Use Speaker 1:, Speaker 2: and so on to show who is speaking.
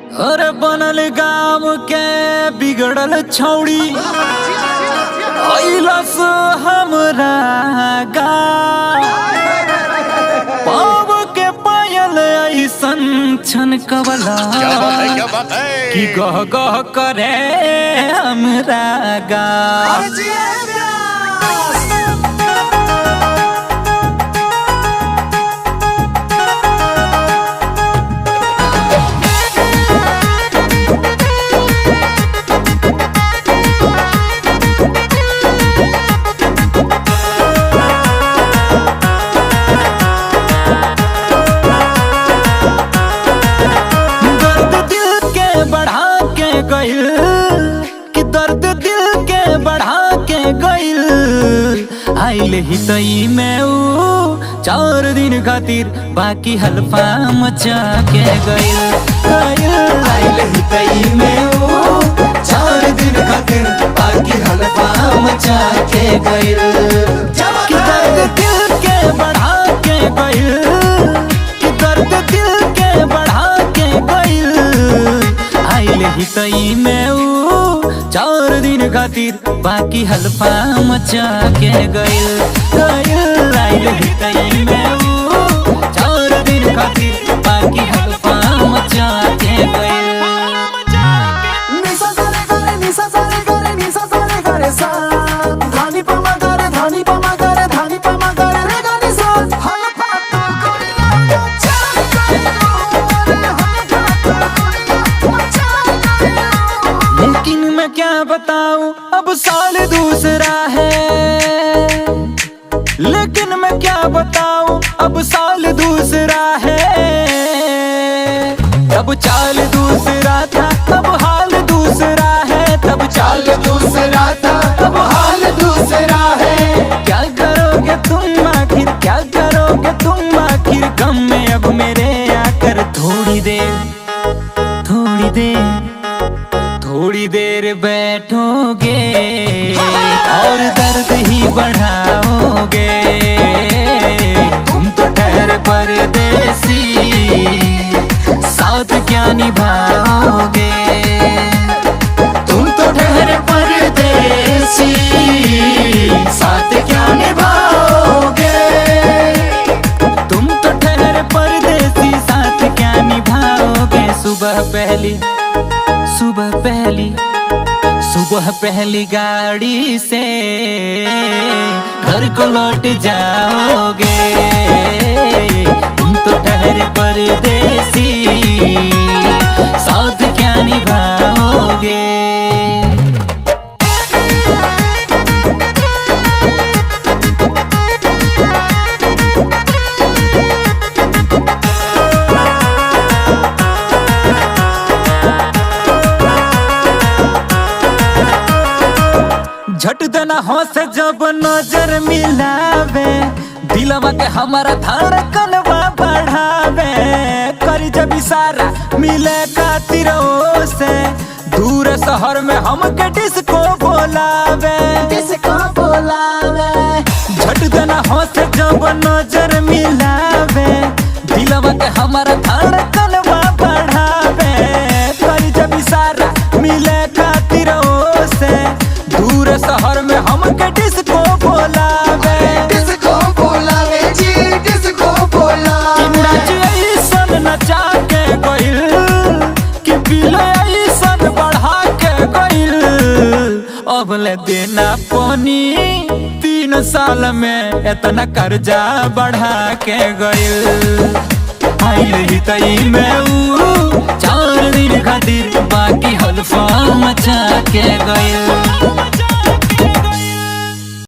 Speaker 1: अरे बनल गाँव के बिगड़ल छौड़ी अइलस हमरा गाँव। पाव के पायल ऐसन छन कवला कि गह गह करे हमरा गाँव। कि दर्द दिल के बढ़ा के गइल आइल ही तई में ऊ 4 दिन खातिर बाकी हल्फा मचा के गइल। आइल ही तई में ऊ 4 दिन खातिर बाकी हल्फा मचा के गइल। कि दर्द दिल के बढ़ा के गइल, कि दर्द दिल के बढ़ा के गइल आइल ही तई में ऊ 4 दिन खातिर बाकी हल्फा मचा के गइल। आइल ही तई में ऊ 4 दिन खातिर बाकी हल्फा मचा के गइल। लेकिन मैं क्या बताऊं अब साल दूसरा है, लेकिन मैं क्या बताऊं अब साल दूसरा है। तब चाल दूसरा था तब हाल दूसरा है, तब चाल दूसरा था तब हाल दूसरा है। क्या करोगे तुम आखिर, क्या करोगे तुम आखिर गम में अब मेरे आकर थोड़ी देर, थोड़ी देर, थोड़ी देर बैठोगे और दर्द ही बढ़ाओगे। तुम तो ठहर परदेसी साथ क्या निभाओगे। तुम तो ठहर परदेसी साथ क्या निभाओगे। तुम तो ठहर परदेसी साथ क्या निभाओगे। सुबह पहली गाड़ी से घर को लौट जाओगे। तुम तो ठहरे परदेसी साथ क्या निभाओगे। झट देना हो से जब नजर मिलावे, दिलवा के हमारा धड़कनवा बढ़ावे। करी जब इशारा मिले खातिर से दूर शहर में हमके डिस्को बोलावे, डिस्को बोलावे। झट देना हो से जब नजर मिलावे, दिलवा के हमारा धड़कनवा बढ़ावे। करी जब इशारा मिले खातिर से दूर शहर में हमके डिस्को बोलावे,
Speaker 2: डिस्को बोलावे जी, डिस्को बोलावे।
Speaker 1: नाच ऐसन नचा के गइल कि बिल ऐसन बढ़ा के गइल। अब ले देना पानी 3 साल में इतना कर्जा बढ़ा के गइल। आइल ही तई में ऊ 4 दिन खातिर